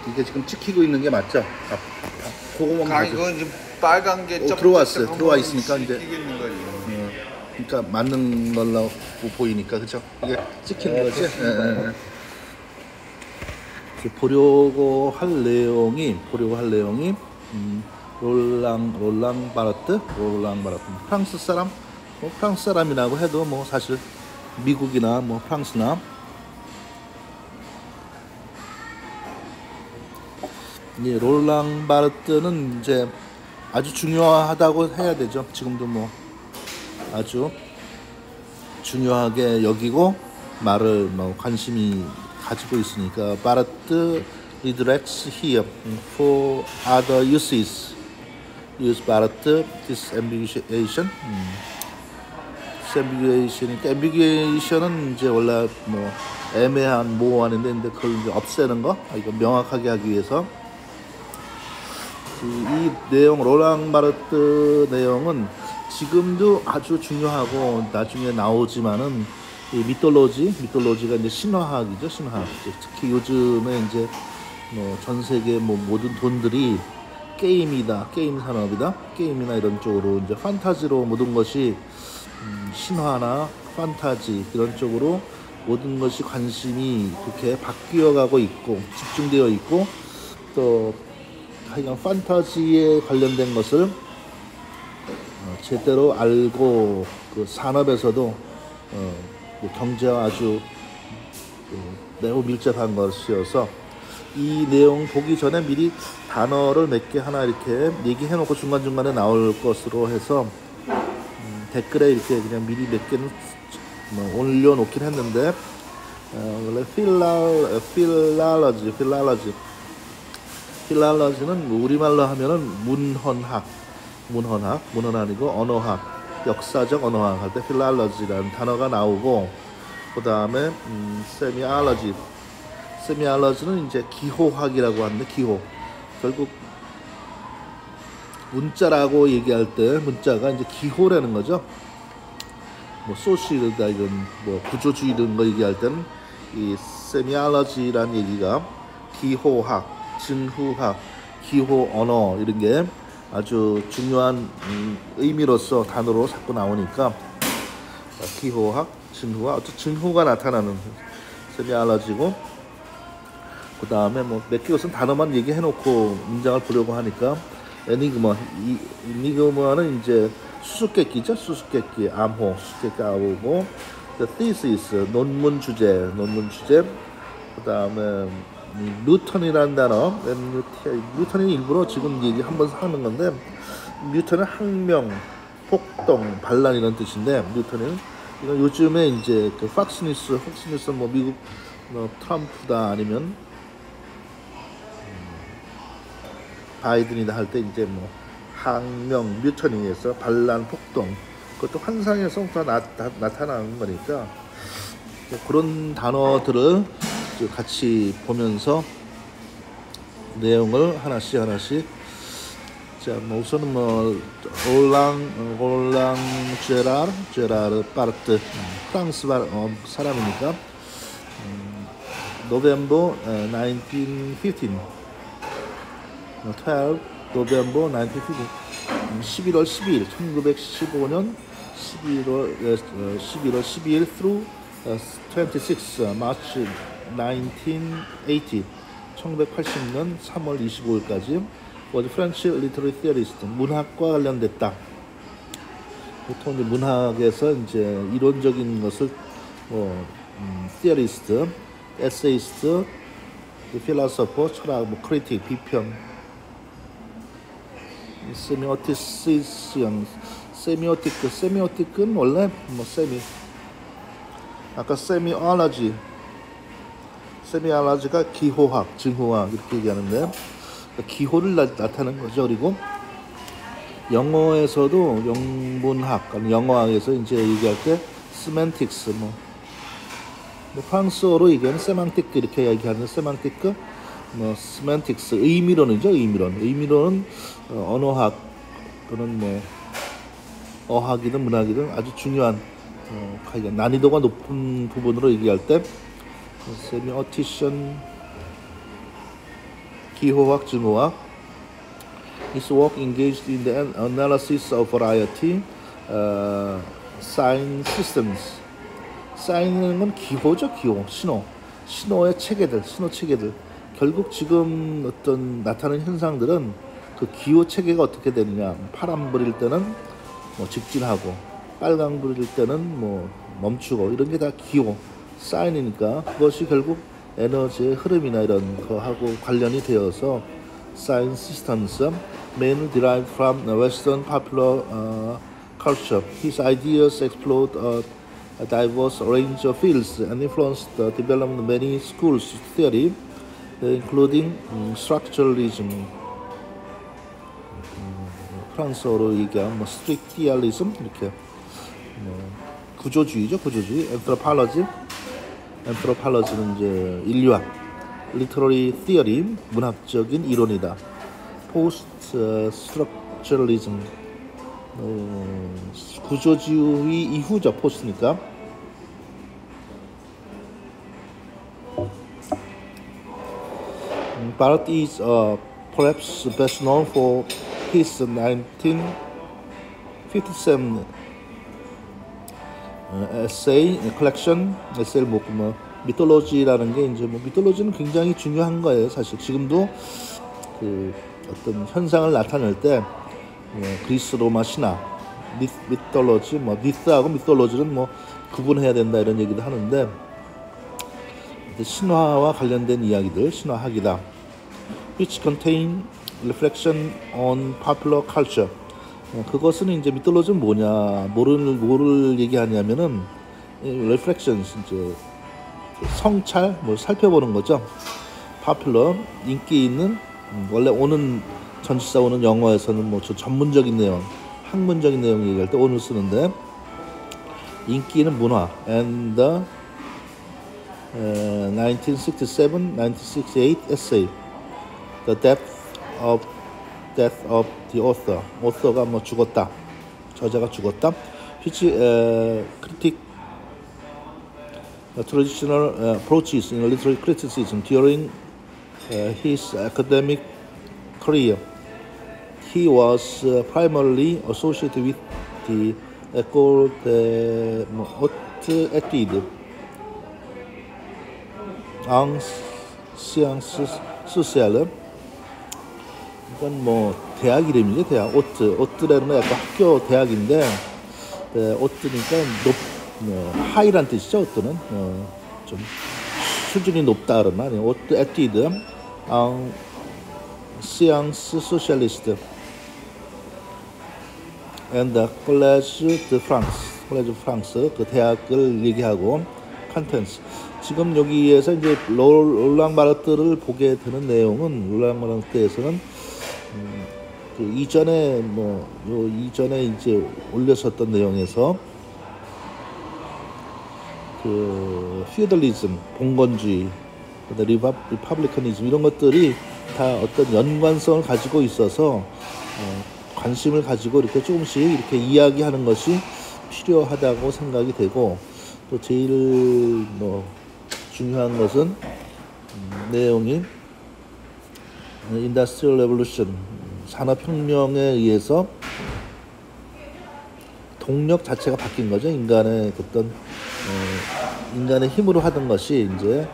이게 지금 찍히고 있는 게 맞죠? 그거만 아, 이거 이제 빨간 게 들어왔어요. 들어와 있으니까 이제. 찍히는 거지. 그러니까 맞는 걸로 보이니까 그죠? 이게 찍히는 거지. 예. 보려고 할 내용이 롤랑 바르트 프랑스 사람, 뭐 프랑스 사람이라고 해도 뭐 사실 미국이나 뭐 프랑스나 이 롤랑 바르트는 이제 아주 중요하다고 해야 되죠. 지금도 뭐 아주 중요하게 여기고 말을 뭐 관심이 가지고 있으니까 바르트 redirects here for other uses. Use 바르트 disambiguation. disambiguation이니까 ambiguation은 이제 원래 뭐 애매한 모호한인데 근데 그걸 이제 없애는 거 이거 명확하게 하기 위해서 이 내용 롤랑 바르트 내용은 지금도 아주 중요하고 나중에 나오지만은 이 미톨로지가 이제 신화학이죠. 신화학. 특히 요즘에 이제 뭐 전 세계 뭐 모든 돈들이 게임이다, 게임 산업이다, 게임이나 이런 쪽으로 이제 판타지로 모든 것이 신화나 판타지 이런 쪽으로 모든 것이 관심이 그렇게 바뀌어가고 있고 집중되어 있고 또 하여간 판타지에 관련된 것을 제대로 알고 그 산업에서도 경제와 아주 매우 밀접한 것이어서 이 내용 보기 전에 미리 단어를 몇 개 하나 이렇게 얘기해놓고 중간중간에 나올 것으로 해서 댓글에 이렇게 그냥 미리 몇 개는 올려놓긴 했는데 원래 필랄러지는 우리말로 하면은 문헌학 아니고 언어학, 역사적 언어학 할 때 필랄러지라는 단어가 나오고 그 다음에 세미알러지는 이제 기호학이라고 하는데 기호 결국 문자라고 얘기할 때 문자가 이제 기호라는 거죠. 뭐 소시르다 이런 뭐 구조주의 이런 거 얘기할 때는 이 세미알러지라는 얘기가 기호학, 진후학, 기호 언어 이런 게 아주 중요한 의미로서 단어로 자꾸 나오니까 기호학, 진후학, 어떤 진후가 나타나는 세미알러지고 그 다음에 뭐 몇 개 우선 단어만 얘기해놓고 문장을 보려고 하니까 에니그마는 이제 수수께끼죠. 수수께끼, 암호, 수수께끼 암호고 thesis, 논문 주제. 그 다음에 뉴턴이라는 단어, 뉴턴이 일부러 지금 얘기 한번 하는 건데 뉴턴은 학명, 폭동, 반란 이런 뜻인데 뉴턴은 이건 요즘에 이제 그 폭스뉴스 뭐 미국 트럼프다 아니면 바이든이다 할 때 이제 뭐 학명, 뉴턴이에서 반란, 폭동 그것도 환상에서 나타나는 거니까 그런 단어들을 같이 보면서 내용을 하나씩 자, 뭐 우선은 뭐 롤랑 제라르 바르트 프랑스 사람이니까 노벰버 1915 12 노벰버 1915 11월 12일 1915년 11월 12일 through 26 마치 1980 1980년 3월 25일까지 was French literary theorist 문학과 관련됐다. 보통 이제 문학에서 이제 이론적인 것을 뭐 theorist, essayist, philosopher, 철학, 뭐 critic, 비평, 세미오틱은 원래 뭐 아까 세미알러지가 기호학, 진호학 이렇게 얘기하는데 기호를 나타내는 거죠. 그리고 영어에서도 영문학, 영어학에서 이제 얘기할 때 semantics, 뭐 프랑스어로 얘기하는 세망틱 이렇게 얘기하는 세망틱, 뭐 semantics 의미론이죠. 의미론은 언어학 또는 뭐 어학이든 문학이든 아주 중요한 난이도가 높은 부분으로 얘기할 때 세미오티션 기호학, 증오학. His work engaged in the analysis of variety sign systems. 사인은 건 기호죠, 기호, 신호의 체계들, 신호 체계들. 결국 지금 어떤 나타나는 현상들은 그 기호 체계가 어떻게 되느냐. 파란 불일 때는 뭐 직진하고, 빨강 불일 때는 뭐 멈추고, 이런 게 다 기호, 사인이니까 그것이 결국 에너지의 흐름이나 이런 거하고 관련이 되어서 sign systems mainly derived from Western popular culture. His ideas explored a diverse range of fields and influenced the development of many schools of theory, including structuralism. 프랑스어로 얘기하면 뭐 structuralism 이렇게 구조주의죠, 구조주의. anthropology는 이제 인류학, literary theory 문학적인 이론이다. post structuralism 구조주의 이후죠, 포스트니까. Barrett is perhaps best known for his 1957 essay collection. 에세이 뭐 미톨로지라는 게 이제 뭐 미톨로지는 굉장히 중요한 거예요, 사실. 지금도 그 어떤 현상을 나타낼 때 그리스 로마 신화, 미톨로지, 뭐 미스하고 미톨로지는 뭐 구분해야 된다 이런 얘기도 하는데, 신화와 관련된 이야기들, 신화학이다. Which contain reflection on popular culture. 그것은 이제 미톨로지는 뭐냐, 뭐를 얘기하냐면은 reflections, 이제 성찰, 뭐 살펴보는 거죠. popular, 인기 있는, 원래 오는 전치사 오는 영어에서는 뭐 전문적인 내용, 학문적인 내용 얘기할 때 오늘 쓰는데, 인기 있는 문화. And the 1967-1968 essay, The Death of the Author. author가 뭐 죽었다, 저자가 죽었다. which critic traditional approaches in literary criticism during his academic career. He was primarily associated with the École des Hautes Études en Sciences Sociales. 이건 뭐 대학 이름이죠, 대학. 오트라는 건 약간 학교 대학인데, 오트니까 하이란 뜻이죠. 오트는 좀 수준이 높다 그러나, 오트 에뛰드 en Sciences Socialistes and the Collège de France, 콜레지 프랑스 그 대학을 얘기하고, 컨텐츠. 지금 여기에서 이제 롤랑 바르트를 보게 되는 내용은, 롤랑 바르트에서는 그 이전에 이전에 이제 올렸었던 내용에서 그 피어들리즘, 봉건주의, 리퍼블리커니즘 이런 것들이 다 어떤 연관성을 가지고 있어서 관심을 가지고 이렇게 조금씩 이렇게 이야기하는 것이 필요하다고 생각이 되고, 또 제일 중요한 것은 내용이 인더스트리얼 레볼루션, 산업혁명에 의해서 동력 자체가 바뀐 거죠. 인간의 어떤 인간의 힘으로 하던 것이 이제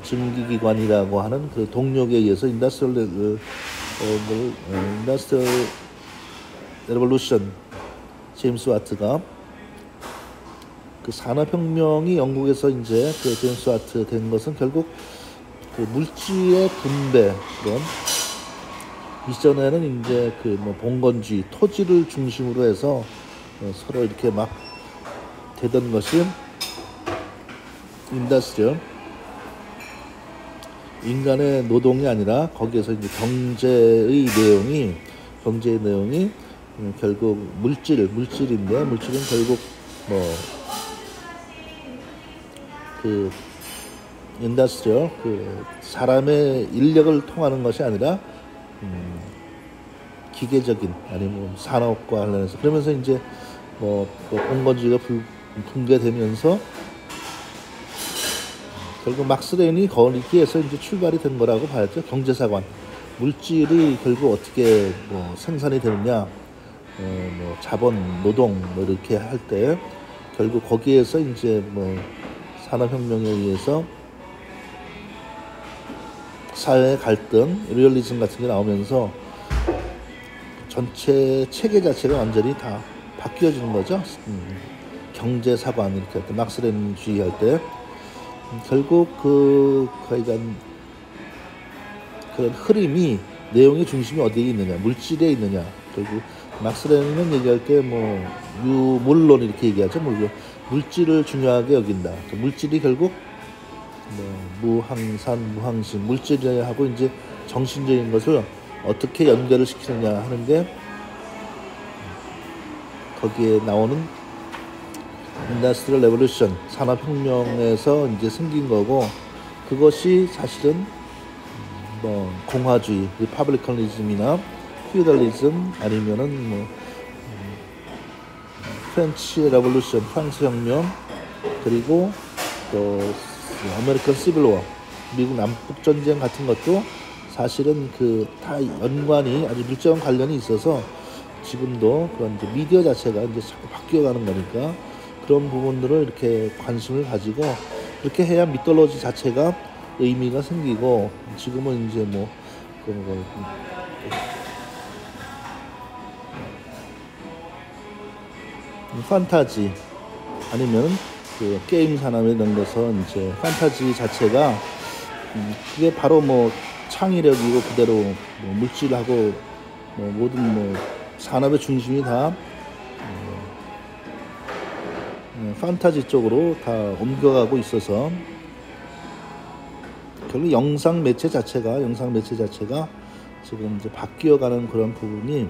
증기기관이라고 하는 그 동력에 의해서 인더스트리얼 레볼루션, 제임스 와트가 그 산업혁명이 영국에서 이제 그 제임스 와트 된 것은 결국 그 물질의 분배, 그런 이전에는 이제 그 봉건주의, 토지를 중심으로 해서 서로 이렇게 막 되던 것이 인더스트리얼, 인간의 노동이 아니라 거기에서 이제 경제의 내용이 결국 물질인데, 물질은 결국 그 인더스트리얼, 그 사람의 인력을 통하는 것이 아니라 기계적인, 아니면 산업과 관련해서, 그러면서 이제 봉건주의가 붕괴되면서 결국 막스 렌이 거기에서 이제 출발이 된 거라고 봐야죠. 경제사관, 물질이 결국 어떻게 뭐 생산이 되느냐, 뭐 자본, 노동 뭐 이렇게 할 때 결국 거기에서 이제 뭐 산업혁명에 의해서 사회의 갈등, 리얼리즘 같은 게 나오면서 전체 체계 자체가 완전히 다 바뀌어지는 거죠. 경제사관 이렇게 할 때, 막스레닌주의 할 때 결국 하여간 그런 흐름이 내용의 중심이 어디에 있느냐, 물질에 있느냐. 결국 막스레닌은 얘기할 때 뭐 유물론 이렇게 얘기하죠. 물질을 중요하게 여긴다. 물질이 결국 뭐 무항산, 무항신, 물질하고 이제 정신적인 것을 어떻게 연결을 시키느냐 하는 게 거기에 나오는 인더스트리얼 레볼루션, 산업혁명에서 이제 생긴 거고, 그것이 사실은 뭐 공화주의, 리퍼블리커니즘이나 피우달리즘 아니면은 뭐 프렌치 레볼루션, 프랑스 혁명, 그리고 또 아메리칸 시빌워, 미국 남북 전쟁 같은 것도 사실은 그 다 연관이 아주 밀접한 관련이 있어서 지금도 그런 이제 미디어 자체가 이제 자꾸 바뀌어가는 거니까 그런 부분들을 이렇게 관심을 가지고 그렇게 해야 미톨로지 자체가 의미가 생기고, 지금은 이제 뭐 그런 거 판타지 아니면 그 게임 산업에 넘겨서 이제 판타지 자체가 그게 바로 뭐 창의력이고 그대로 뭐 물질하고 뭐 모든 뭐 산업의 중심이 다 판타지 쪽으로 다 옮겨가고 있어서 결국 영상 매체 자체가 지금 이제 바뀌어가는 그런 부분이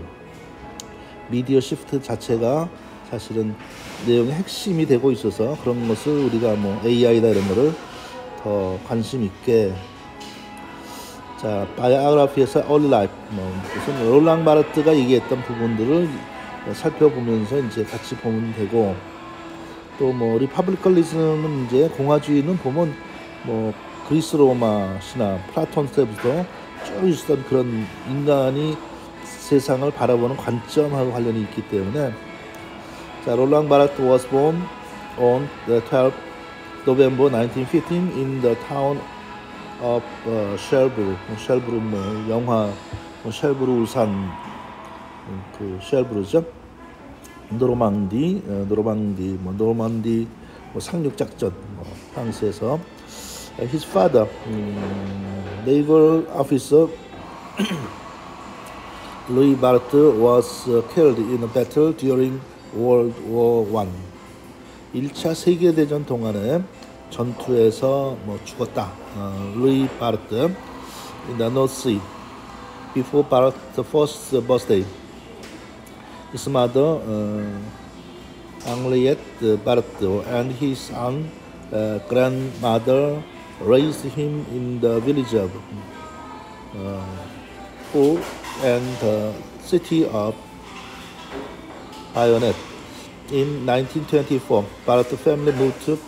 미디어 시프트 자체가 사실은 내용의 핵심이 되고 있어서 그런 것을 우리가 뭐 AI다 이런 거를 더 관심 있게, 자 바이오그래피에서 Early Life 무슨 롤랑 바르트가 얘기했던 부분들을 살펴보면서 이제 같이 보면 되고, 또 뭐 리퍼블리커니즘은 이제 공화주의는 보면 뭐 그리스 로마 신화 플라톤 때부터 쭉 있었던 그런 인간이 세상을 바라보는 관점하고 관련이 있기 때문에, 자 롤랑 바르트 was born on the 12th November 1915 in the town of 쉘브르. 쉘브르 뭐 영화 쉘브르 울산 그 쉘브르죠. 노르망디 뭐 상륙 작전 프랑스에서. His father, naval officer Louis Barthes was killed in a battle during World War I. 1차 세계대전 동안에 전투에서 뭐 죽었다. 루이 바르트 in the North Sea before Barthes' first birthday. His mother, Henriette Barthes, and his aunt, grandmother raised him in the village of Pau and the city of Bayonne. In 1924, Barthes family moved to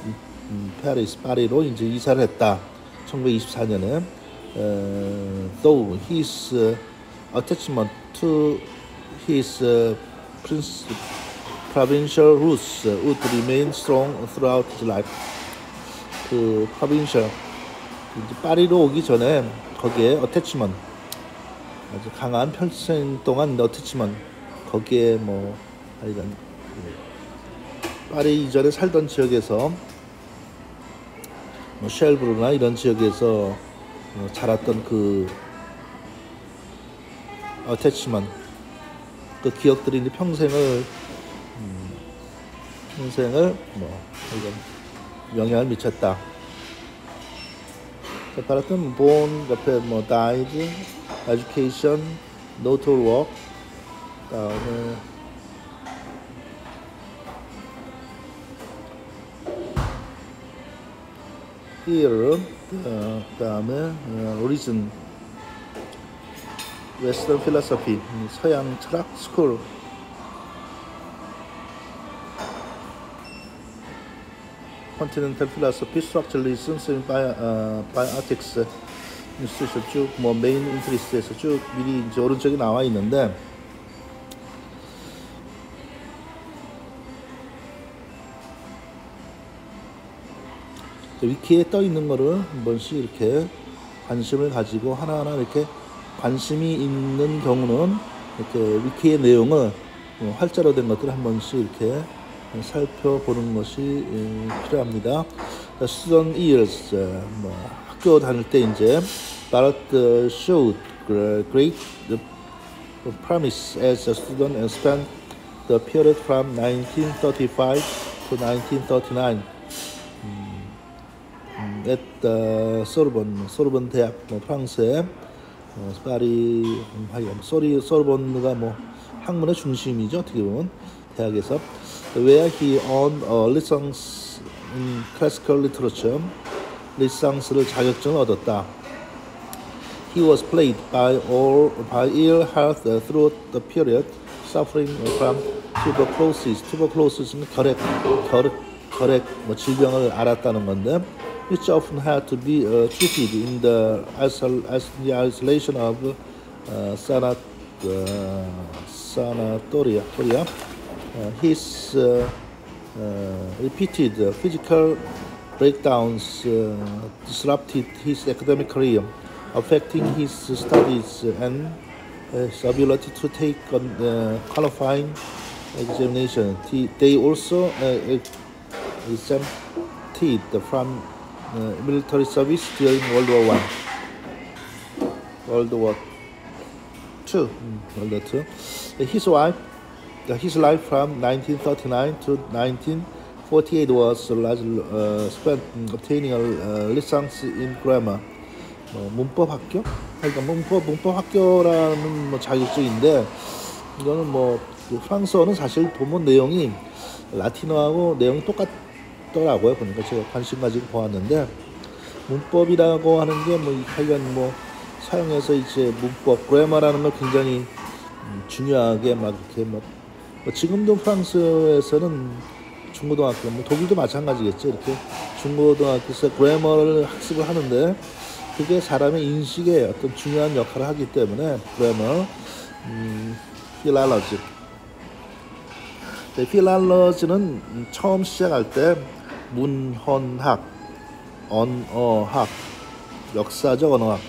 Paris, 파리로 이제 이사를 했다. 1924년에. Though his attachment to his provincial roots would remain strong throughout his life. 그 provincial, 이제 파리로 오기 전에 거기에 attachment, 아주 강한 평생 동안 attachment, 거기에 뭐 하여간 파리 이전에 살던 지역에서 뭐 쉘브르나 이런 지역에서 자랐던 그 attachment, 그 기억들이 이제 평생을 뭐 영향을 미쳤다. 바르트는 born 옆에 뭐 died, education, notable work, 다음에 here, 다음에 origin, western philosophy, 서양 철학 스쿨, continental philosophy, structuralism, bioethics, 뉴스에서 쭉 뭐 메인 인트리스트에서 쭉 미리 이제 오른쪽에 나와 있는데 위키에 떠 있는 거를 한 번씩 이렇게 관심을 가지고 하나하나 이렇게 관심이 있는 경우는 이렇게 위키의 내용을 활자로 된 것들을 한 번씩 이렇게 살펴보는 것이 필요합니다. Student years, 뭐 학교 다닐 때 이제 Barrett showed great promise as a student and spent the period from 1935 to 1939 at the 소르본 대학, 뭐 프랑스의 파리 소르본가 뭐 학문의 중심이죠. 어떻게 보면 대학에서 where he earned a licence in classical literature, 리상스를 자격증을 얻었다. He was plagued by ill health throughout the period, suffering from tuberculosis. tuberculosis는 결핵 뭐 질병을 앓았다는 건데, which often had to be treated in the isolation of sanatoria. His repeated physical breakdowns disrupted his academic career, affecting his studies and his ability to take qualifying examination. They also exempted from military service during World War I, World War II. His life from 1939 to 1948 was largely spent obtaining a license in grammar. 문법 학교? 그러니까 문법 학교라는 뭐 자격증인데 이거는 뭐 프랑스어는 사실 본문 내용이 라틴어하고 내용이 똑같더라고요. 보니까 제가 관심 가지고 보았는데 문법이라고 하는 게 뭐 하여간 뭐 사용해서 이제 문법, 그래머라는 걸 굉장히 중요하게 막 이렇게 뭐 지금도 프랑스에서는 중고등학교, 뭐 독일도 마찬가지겠죠. 이렇게 중고등학교에서 그래머를 학습을 하는데 그게 사람의 인식에 어떤 중요한 역할을 하기 때문에 그래머, 필랄러지. 필랄러지는 처음 시작할 때 문헌학, 언어학, 역사적 언어학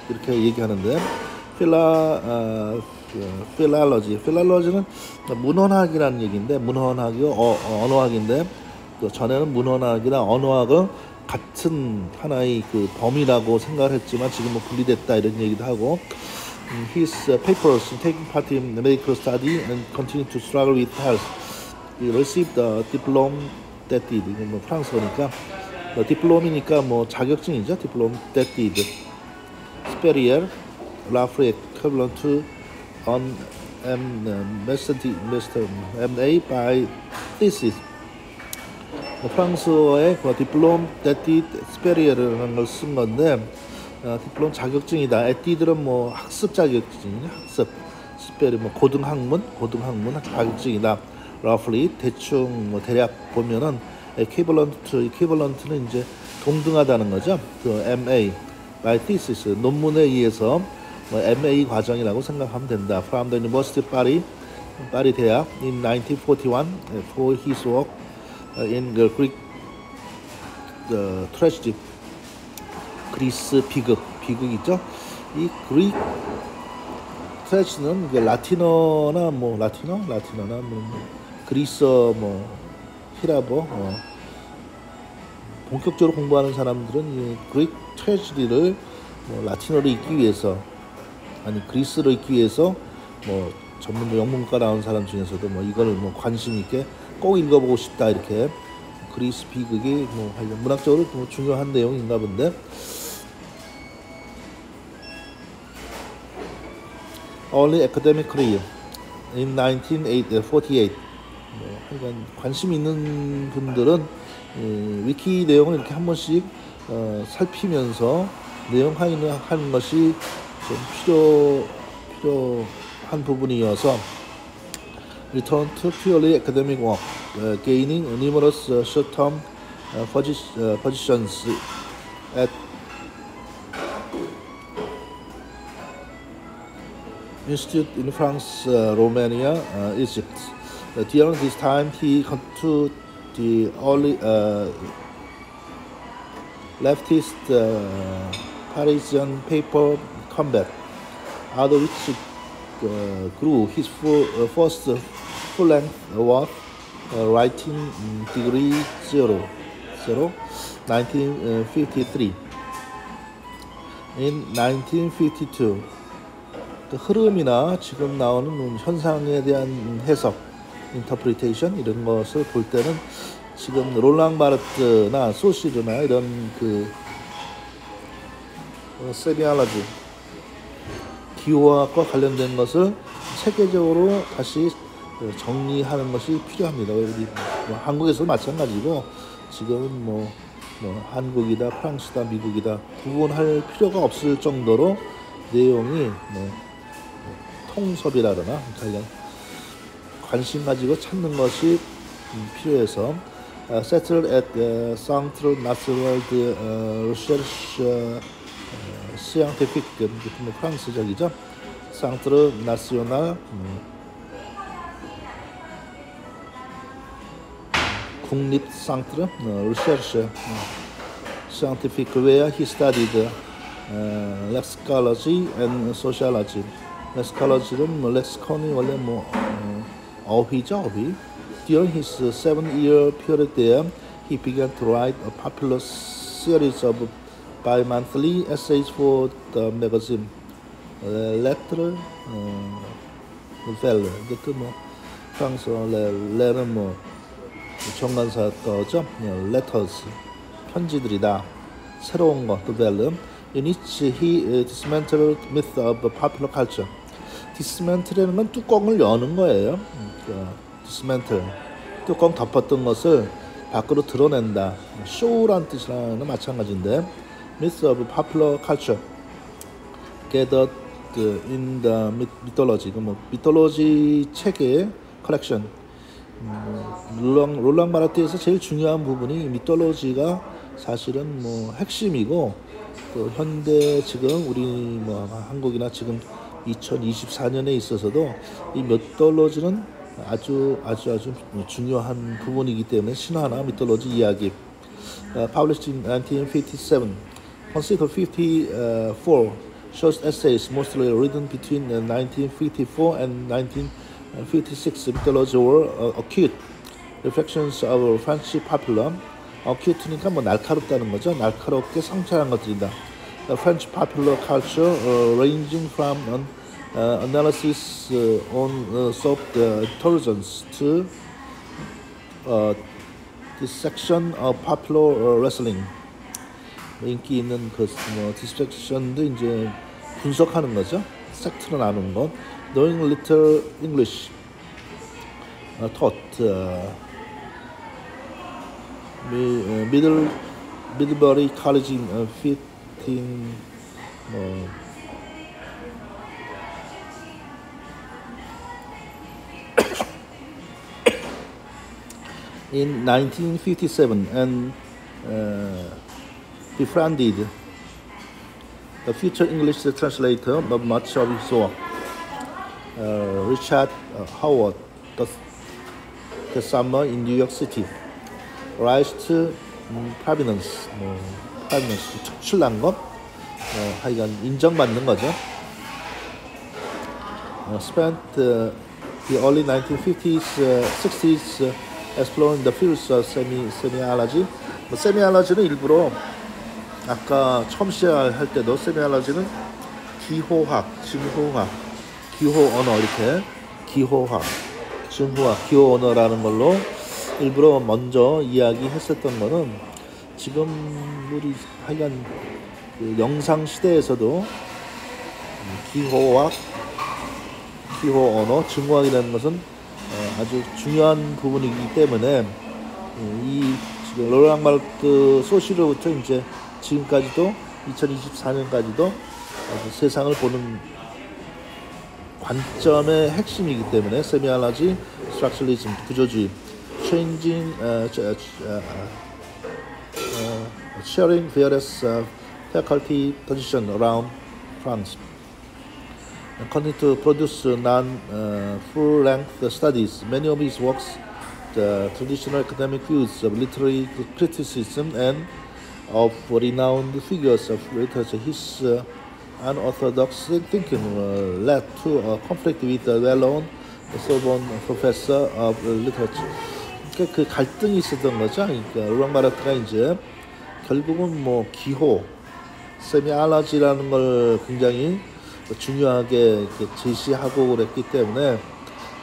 이렇게 얘기하는데 필랄러지는 문헌학이라는 얘기인데 문헌학이요 언어학인데 그 전에는 문헌학이나 언어학을 같은 하나의 그 범위라고 생각을 했지만 지금 뭐 분리됐다 이런 얘기도 하고 his papers taking part in medical study and continued to struggle with health. He received the diploma that did. 이건 뭐 프랑스어니까 디플롬이니까 뭐 자격증이죠. diploma that did. superior Lafayette equivalent to on MA by thesis. 프랑스어의 디플롬 데티 스페리어라는 걸 쓴 건데 디플롬 자격증이다. 에티들은 뭐 학습 자격증이냐 학습 스페리 뭐 고등학문 자격증이다. roughly 대충 뭐 대략 보면은 equivalent는 이제 동등하다는 거죠. 그 MA by thesis 논문에 의해서 뭐 MA 과정이라고 생각하면 된다. From the University of 파리 대학 in 1941 for his work in the Greek tragedy. 그리스 비극이죠. 이 그릭 트레지는 라틴어나 뭐 그리스어 뭐 히라버 본격적으로 공부하는 사람들은 이 그릭 트레지디를 뭐 라틴어로 읽기 위해서 아니 그리스로 읽기 위해서 뭐 전문 영문과 나온 사람 중에서도 뭐 이거를 뭐 관심 있게 꼭 읽어보고 싶다 이렇게 그리스 비극이 뭐 문학적으로 뭐 중요한 내용인가 본데 early academic career in 1948 뭐 하여간 관심 있는 분들은 위키 내용을 이렇게 한 번씩 살피면서 내용 하는 것이 좀 필요한 부분이어서 return to purely academic work, gaining numerous short-term positions at Institute in France, Romania, Egypt. During this time, he contributed the early leftist Parisian paper Combat, out of which grew his first full-length work, writing degree 1953. In 1952, 그 흐름이나 지금 나오는 현상에 대한 해석, interpretation 이런 것을 볼 때는 지금 롤랑 바르트나 소시르나 이런 그 세미알러지 기호학과 관련된 것을 체계적으로 다시 정리하는 것이 필요합니다. 우리 한국에서 마찬가지고 지금은 뭐 한국이다, 프랑스다, 미국이다 구분할 필요가 없을 정도로 내용이 통섭이라거나 관심 가지고 찾는 것이 필요해서 settled at Centre National de Recherche Scientifique, 프랑스적이죠. Centre National 국립 Centre Recherche Scientifique, where he studied lexicology and sociology. 렉시컬러지는 렉시콘이 원래 어휘죠, 어휘. During his 7-year period there, he began to write a popular series of bi-monthly essays for the magazine Lettre Nouvelle. 그 프랑스어 레는 정관사 거죠. Letters, 편지들이다. 새로운 거, Nouvelle. In which he dismantled myth of popular culture. dismantle라는 건 뚜껑을 여는 거예요. dismantle, 뚜껑 덮었던 것을 밖으로 드러낸다. show라는 뜻이랑 마찬가지인데, myth of popular culture gathered in the mythology. 미톨로지 체계의 컬렉션. 롤랑 바르트에서 제일 중요한 부분이 미톨로지가 사실은 핵심이고, 또 현대 지금 우리 한국이나 지금 2024년에 있어서도 이 미톨로지는 아주 중요한 부분이기 때문에 신화나 미톨로지 이야기. Published in 1957, consist of 54 short essays, mostly written between 1954 and 1956. Mythology were acute reflections of French popular. acute니까 날카롭다는 거죠. 날카롭게 성찰한 것들이다. The French popular culture, ranging from an analysis on soft intelligence to dissection of popular wrestling. 인기 있는 dissection도 이제 분석하는 거죠. 섹트로 나누는 것. Knowing little English, taught. Middlebury College in 1957 and befriended the future English translator of much of his work, Richard Howard, the summer in New York City. Rise to prominence, 특출난 것, 하여간 인정받는 거죠. Spent the early 1950s, 60s exploring the fields of semiology. semiology는 일부러 아까 처음 시작할 때도 semiology는 기호학, 증호학, 기호 언어 이렇게 기호학, 증호학, 기호 언어라는 걸로 일부러 먼저 이야기했었던 거는 지금 우리 하여간 그 영상 시대에서도 기호학, 기호 언어, 증호학이라는 것은 아주 중요한 부분이기 때문에 이 지금 롤랑 바르트 소시르부터 이제 지금까지도 2024년까지도 세상을 보는 관점의 핵심이기 때문에 세미알러지, 스트럭처리즘, 구조주의, changing, sharing various faculty positions around France. continue to produce non-full-length studies. Many of his works, the traditional academic views of literary criticism and of renowned figures of literature, his unorthodox thinking led to a conflict with a well-known Sorbonne professor of literature. 그러니까 그 갈등이 있었던 거죠. 그러니까 로랑 바르트가 이제 결국은 뭐 기호, 세미알러지라는 걸 굉장히 중요하게 제시하고 그랬기 때문에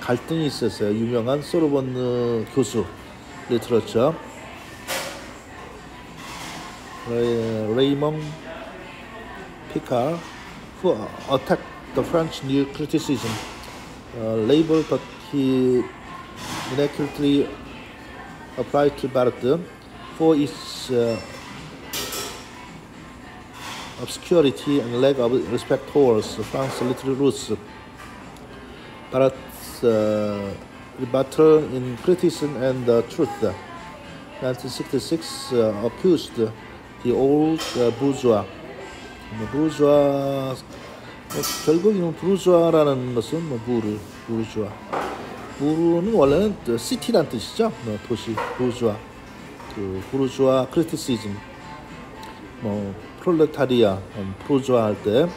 갈등이 있었어요. 유명한 소르본 교수 리터러처 Raymond Picard, who attacked the French new criticism label, but he inaccurately applied to Barthes for its obscurity and lack of respect towards France's literary roots. Barthes' rebuttal in Criticism and the Truth, 1966, accused the old bourgeois. 결국 이 부르주아라는 것은 부르주아. 부르는 원래는 시티란 뜻이죠. 도시, 부르주아. 그 부르주아 크리티시즘. 프롤레타리아, 부르주아 할 때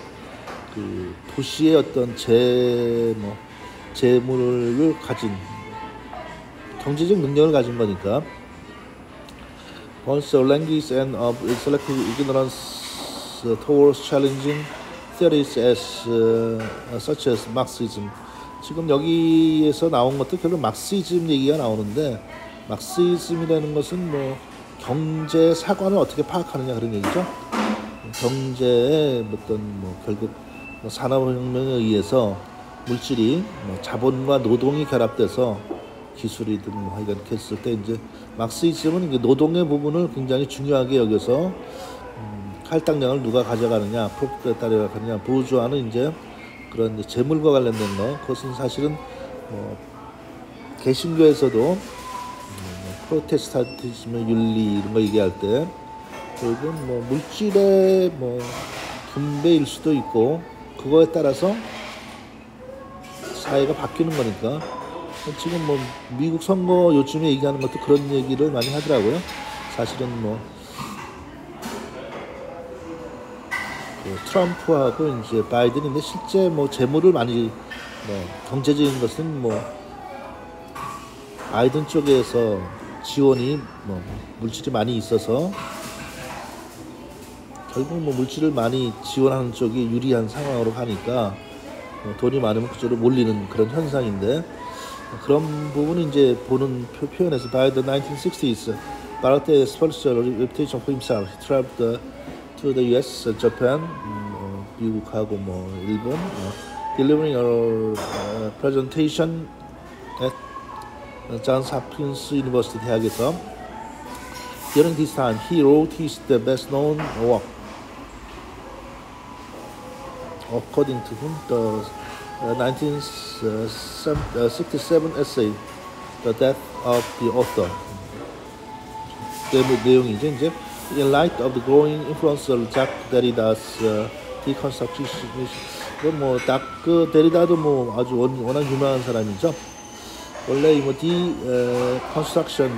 그 도시의 어떤 재물을 가진 경제적 능력을 가진 거니까. Also, language and of selective ignorance towards challenging theories such as Marxism. 지금 여기에서 나온 것도 결국 막시즘 얘기가 나오는데, 막시즘이라는 것은 경제 사관을 어떻게 파악하느냐 그런 얘기죠. 경제의 결국 산업혁명에 의해서 물질이 자본과 노동이 결합돼서 기술이든 이렇게 했을 때 이제 막시즘은 노동의 부분을 굉장히 중요하게 여겨서 할당량을 누가 가져가느냐, 프로레타리아가 가느냐, 부르주아는 이제 그런 이제 재물과 관련된 거, 그것은 사실은 개신교에서도 프로테스탄티즘의 윤리 이런 거 얘기할 때 결국 물질의 분배일 수도 있고 그거에 따라서 사회가 바뀌는 거니까. 지금 미국 선거 요즘에 얘기하는 것도 그런 얘기를 많이 하더라고요. 사실은 트럼프하고 이제 바이든인데 실제 재물을 많이 경제적인 것은 바이든 쪽에서 지원이 물질이 많이 있어서 결국 물질을 많이 지원하는 쪽이 유리한 상황으로 가니까 돈이 많으면 그쪽으로 몰리는 그런 현상인데, 그런 부분을 이제 보는 표현에서 by the 1960s, Barthes established a reputation for himself. He traveled to the U.S., Japan, 미국하고 일본, delivering a presentation at Johns Hopkins University 대학에서. During this time, he wrote his best-known work. According to him, the 1967 essay, The Death of the Author. 그 내용이죠. 이제 in light of the growing influence of Jacques Derrida's deconstructionism. 그 데리다도 아주 워낙 유명한 사람이죠. 원래 이 deconstruction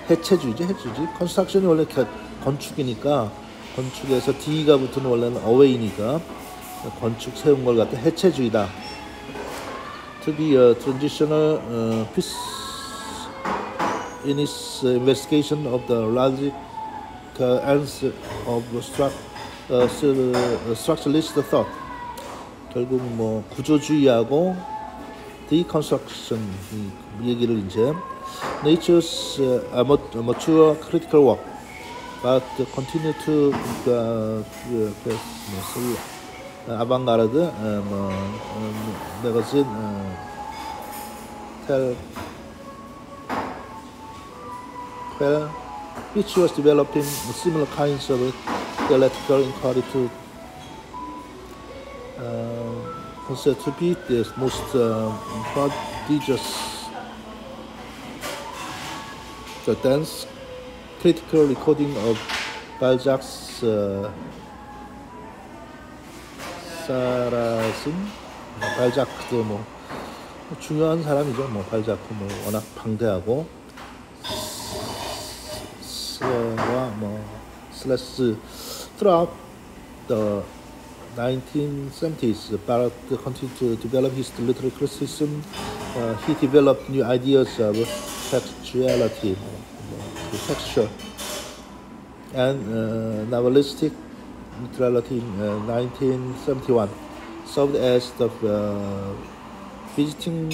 해체주의죠, 해체주의. construction이 원래 건축이니까 건축에서 D가 붙으면 원래는 away니까 건축 세운 걸 갖다 해체주의다. To be a transitional piece in its investigation of the logic ends of structuralist thought. 결국 구조주의하고 deconstruction 이 얘기를 이제 Nature's mature critical work, but continue to avant-garde magazine which was developing similar kinds of dialectical inquiry to considered to be the most prodigious. The dense critical recording of Balzac's 사라슨, 발자크도 뭐 중요한 사람이죠. 뭐 발자크 뭐 워낙 방대하고 스와 뭐 슬래스 throughout the 1970s, Barrett continued to develop his literary criticism. He developed new ideas of textuality, texture, and novelistic literary in 1971. Served as the visiting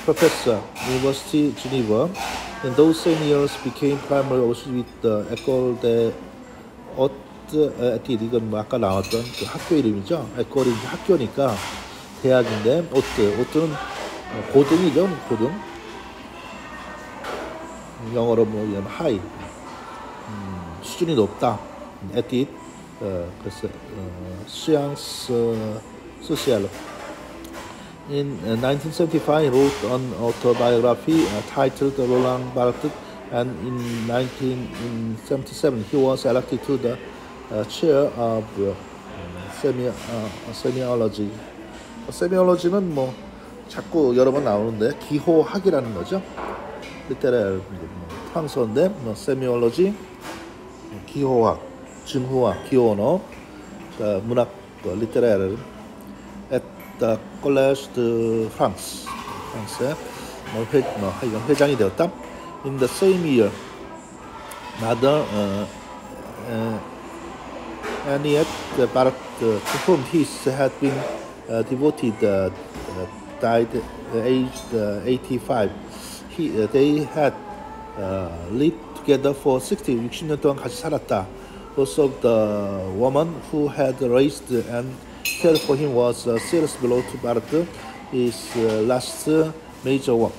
professor at University of Geneva. In those same years, became primary also with the École des Hautes Études. 이건 뭐 아까 나왔던 그 학교 이름이죠. 에콜이 이제 학교니까 대학인데 오트는 고등이죠. 고등. 영어로 뭐 하이. 수준이 높다. 에뛰de. 그래서 science sociale. In 1975, he wrote an autobiography titled Roland Barthes, and in 1977, he was elected to the chair of semiology. semiology는 뭐 자꾸 여러 번 나오는데 기호학이라는 거죠. 리테랄 프랑스어인데 뭐 semiology, 기호학, 증후학, 기호언어, 문학, 리테랄 the Collège de France, 프랑스의 회장이 되었다. In the same year, another Henriette Barrett, to whom his had been devoted, died aged 85. They had lived together for 60년 동안 같이 살았다. Also, the woman who had raised and cared for him was a serious blow to Barthes, his last major work.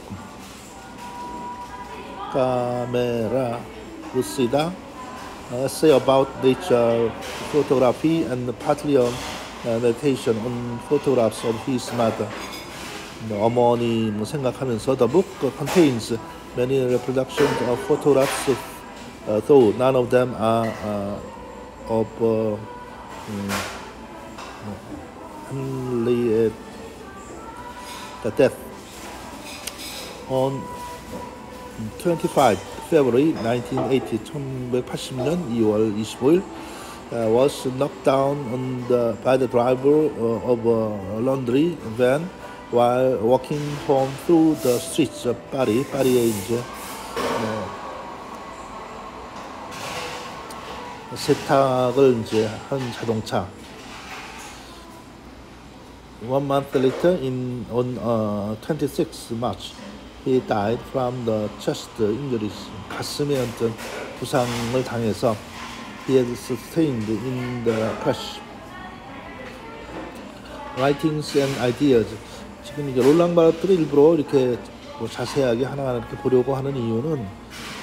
Camera lucida, essay about nature photography and partly on meditation on photographs of his mother. 어머니 생각하면서 the book contains many reproductions of photographs, though none of them are of Henriette death. On 25 February 1980, 1980년 2월 25일, was knocked down by the driver of a laundry van while walking home through the streets of Paris. 파리에 이제 세탁을 이제 한 자동차. 1 month later, on 26 March, he died from the chest injuries. 가슴에 어떤 부상을 당해서 he had sustained in the crash. Writings and ideas. 지금 이제 롤랑 바르트를 일부러 이렇게 뭐 자세하게 하나하나 이렇게 보려고 하는 이유는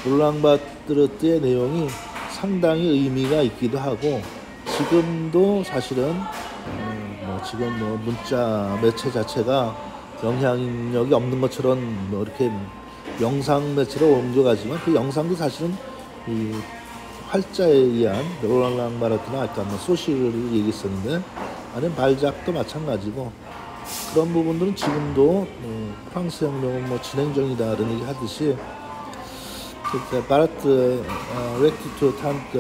롤랑 바르트의 내용이 상당히 의미가 있기도 하고 지금도 사실은 지금 문자 매체 자체가 영향력이 없는 것처럼 이렇게 영상 매체로 옮겨가지만 그 영상도 사실은 이 활자에 의한 롤랑 바르트나 아까 소시를 얘기했었는데 아니면 발작도 마찬가지고 그런 부분들은 지금도 프랑스 혁명은 진행 중이다 이런 얘기 하듯이 바르트 rected to attempt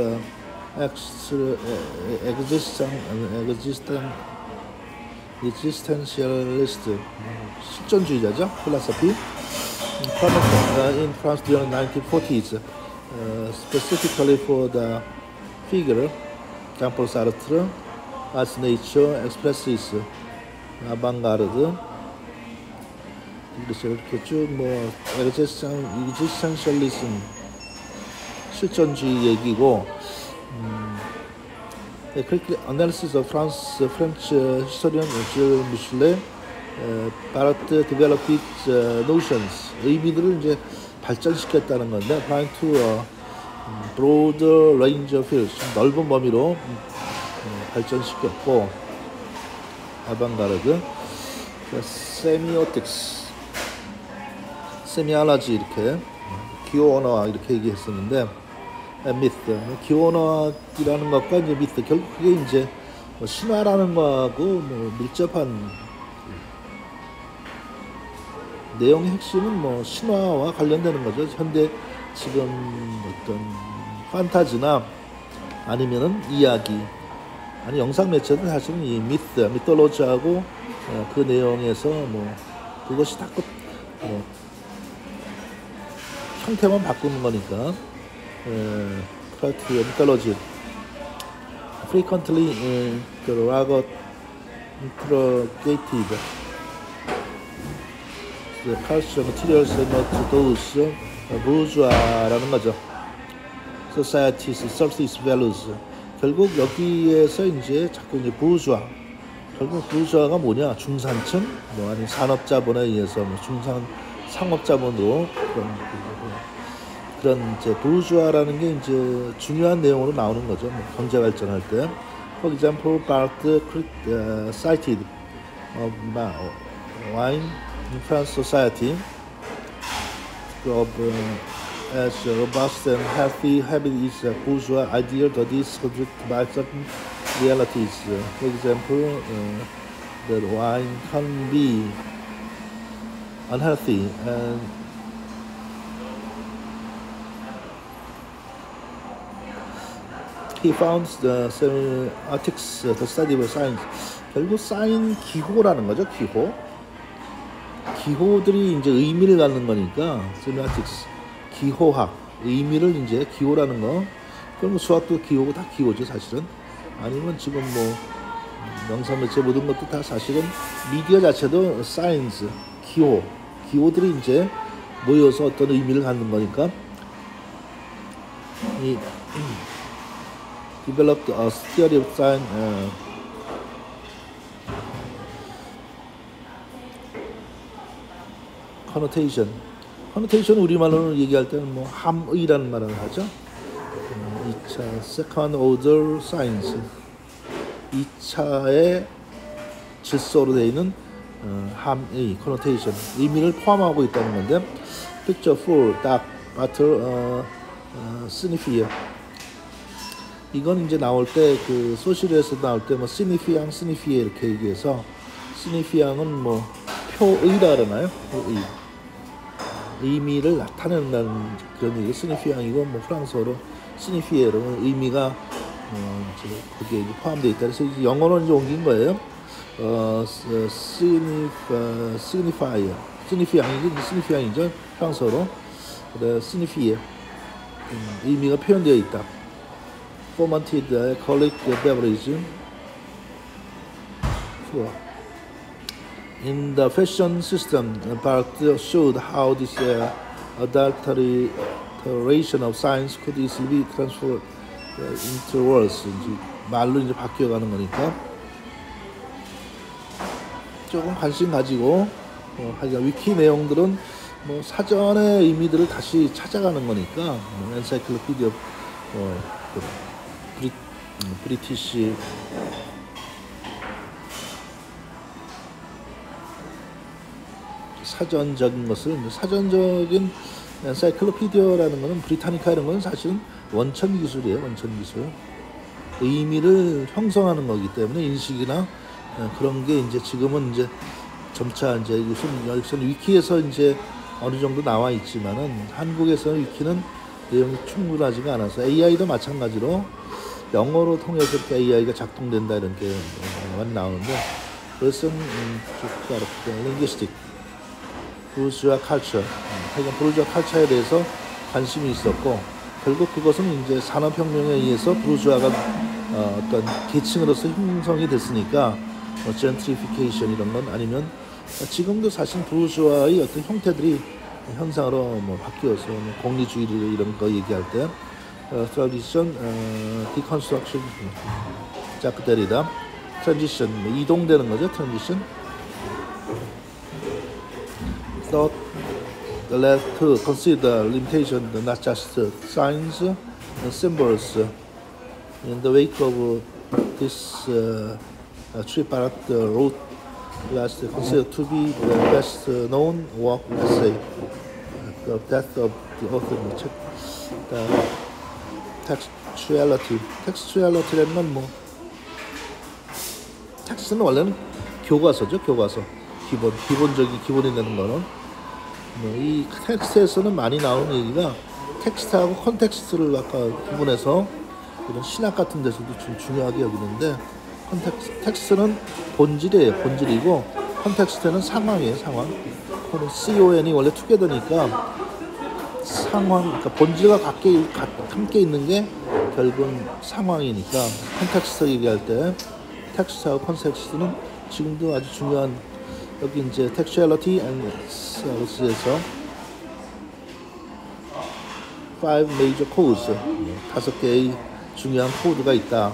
existentialist 실존주의자죠. philosophy in France during the 1940s, specifically for the figure Jean-Paul Sartre as nature expresses avant-garde. 그래서 이렇게 쭉 existentialism 실존주의 얘기고 analysis of French historian Gilles Michelet, Barthes developed its notions, 의미들을 이제 발전시켰다는 건데, applying to a broader range of fields, 넓은 범위로 발전시켰고, avant-garde, semiotics, semiology 이렇게 기호언어학 이렇게 얘기했었는데. 미스, 기원학이라는 것과 이제 미스, 결국 그게 이제 뭐 신화라는 거하고 뭐 밀접한 내용의 핵심은 뭐 신화와 관련되는 거죠. 현대 지금 어떤 판타지나 아니면은 이야기, 아니 영상 매체는 사실은 이 미톨로지하고 그 내용에서 뭐 그것이 다 형태만 바꾸는 거니까. 미톨로지 frequently interrogated the cultural materials not those bourgeois라는 거죠. Society's surface values. 결국 여기에서 이제 자꾸 이제 부르주아. 결국 부르주아가 뭐냐? 중산층, 뭐 아니면 산업자본에 의해서 뭐 중산 상업자본으로 그런 이제 부르주아라는 게 이제 중요한 내용으로 나오는 거죠. 뭐 경제 발전할 때. For example, Barthes cited wine in France society of as robust and healthy habit is a bourgeois ideal that is subject by certain realities. For example, that wine can be unhealthy and he found the semiotics, the study of science. 결국 사인 기호라는 거죠. 기호들이 이제 의미를 갖는 거니까 semiotics. 기호학, 의미를 이제 기호라는 거. 그럼 뭐 수학도 기호고 다 기호죠, 사실은. 아니면 지금 뭐 영상 매체 모든 것도 다 사실은 미디어 자체도 사이언스, 기호들이 이제 모여서 어떤 의미를 갖는 거니까. 이 developed a theory of science. connotation 우리말로는 얘기할 때는 뭐 함의라는 말을 하죠. 2차 second order science, 2차의 질서로 되어 있는 함의 connotation, 의미를 포함하고 있다는 건데, picture for dark butter signifier. 이건 이제 나올 때 그 소실에서 나올 때 뭐 signifier 이렇게 얘기해서, signifier은 뭐 표의라 그러나요? 표의. 의미를 나타낸다는 그런 얘기, signifiing이고 뭐 프랑스어로 signifier은 의미가 이제 거기에 이제 포함되어 있다. 그래서 이제 영어로 이제 옮긴 거예요. signifying이죠. 프랑스어로. 그래, signifier 의미가 표현되어 있다. fermented alcoholic beverage. In the fashion system, Barthes showed how this adulteration of science could easily be transferred into words. 말로 이제 바뀌어가는 거니까 조금 관심 가지고 하여간 위키 내용들은 뭐 사전의 의미들을 다시 찾아가는 거니까 엔사이클로피디어 브리티시 사전적인 것을, 사전적인 엔사이클로피디어라는 것은 브리타니카 이런 것은 사실은 원천 기술이에요. 원천 기술. 의미를 형성하는 거기 때문에 인식이나 그런 게 이제 지금은 이제 점차 이제 여기서는 위키에서 이제 어느 정도 나와 있지만은 한국에서는 위키는 내용이 충분하지가 않아서, AI도 마찬가지로 영어로 통해서 이렇게 AI가 작동된다 이런 게 많이 나오는데, 그것은 linguistic 부르주아 컬처, 하여간 부르주아 컬처에 대해서 관심이 있었고, 결국 그것은 이제 산업혁명에 의해서 부르주아가 어떤 계층으로서 형성이 됐으니까 젠트리피케이션 이런 건, 아니면 지금도 사실 부르주아의 어떤 형태들이 현상으로 뭐 바뀌어서 공리주의 이런 거 얘기할 때 트라디션, 디컨스트럭션, 자크데리다, 트랜지션, 이동되는 거죠. 트랜지션. Thought led to consider limitation not just signs and symbols. In the wake of this trip, Barthes wrote was considered to be the best known work essay, The Death of the Author. The textuality. textuality라는 건 뭐 텍스트는 원래는 교과서죠. 교과서. 기본이 되는 거는. 이 텍스트에서는 많이 나오는 얘기가 텍스트하고 컨텍스트를 아까 구분해서 이런 신학 같은 데서도 좀 중요하게 여기는데, 텍스트는 본질이고 컨텍스트는 상황이에요. 상황. CON이 원래 투게더니까 상황, 그러니까 본질과 함께 있는 게 결국은 상황이니까, 컨텍스트 얘기할 때 텍스트하고 컨텍스트는 지금도 아주 중요한, 여기 이제 textuality and service에서 5 major codes, 5개의 중요한 코드가 있다.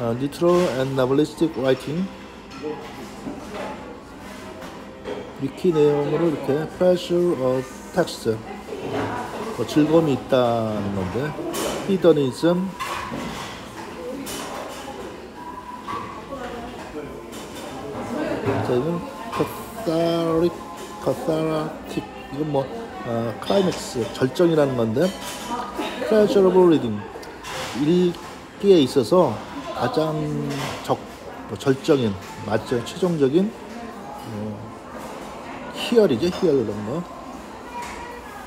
Neutral and novelistic writing, 위키 내용으로 이렇게 pressure of text, 즐거움이 있다는 건데, hedonism, 이건 cathartic, 이건 뭐 클라이맥스, 절정이라는 건데, pleasurable reading, 읽기에 있어서 가장 절정인, 최종적인 희열이죠. 희열 이런 거.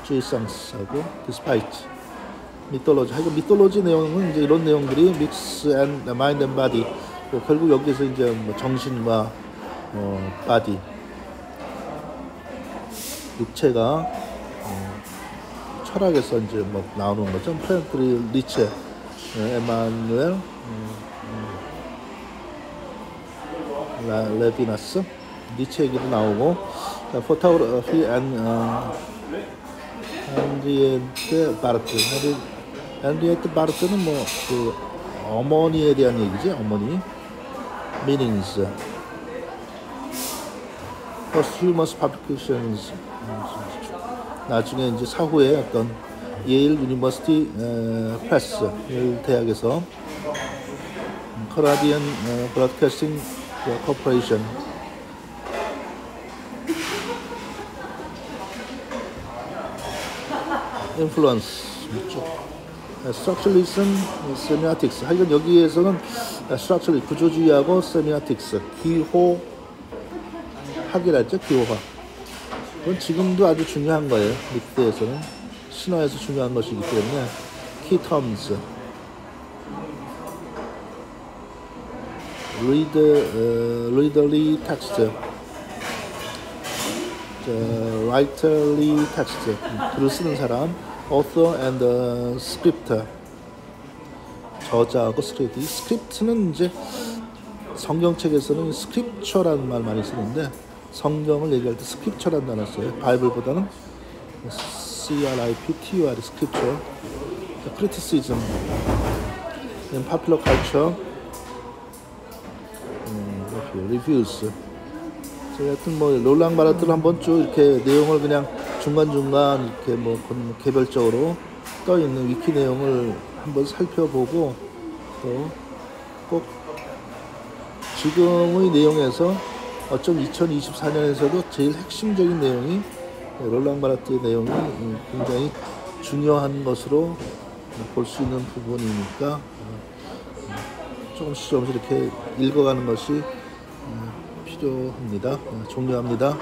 주의상스하고 despite, 미톨로지. 하여간 미톨로지 내용은 이제 이런 내용들이 mix and mind and body. 결국 여기서 이제 뭐 정신과 body, 육체가 철학에서 이제 뭐 나오는 거죠. 프렌드리 리체, 에마누엘, 레비나스, 니체 얘기도 나오고, 포토그래피 앤리에트 바르트. 앤리에트 바르트는 뭐 그 어머니에 대한 얘기지. 어머니. meanings, posthumous publications, 나중에 이제 사후에 어떤 예일 유니버시티 프레스, 예일 대학에서 커나디언 브로드캐스팅 코퍼레이션, 인플루언스, 스트럭처리즘, 세미아틱스. 하여간 여기에서는 스트럭처리, 구조주의하고 세미아틱스, 기호학이랄죠. 기호학. 그건 지금도 아주 중요한 거예요. 미드에서는 신화에서 중요한 것이기 때문에 key terms, readerly text, writerly text, 글을 쓰는 사람, author and scripter, 저자하고 스크립트. 이 스크립트는 이제 성경책에서는 스크립처라는 말 많이 쓰는데, 성경을 얘기할 때 스크립처라는 단어 써요. 바이블보다는 CRIPTUR, 스크립처. criticism, popular culture, reviews. 하여튼 뭐 롤랑 바르트를 한번 쭉 이렇게 내용을 그냥 중간중간 이렇게 뭐 개별적으로 떠 있는 위키 내용을 한번 살펴보고, 또 꼭 지금의 내용에서 어쩜 2024년에서도 제일 핵심적인 내용이 롤랑 바르트의 내용이 굉장히 중요한 것으로 볼 수 있는 부분이니까 조금씩 이렇게 읽어가는 것이 필요합니다. 종료합니다.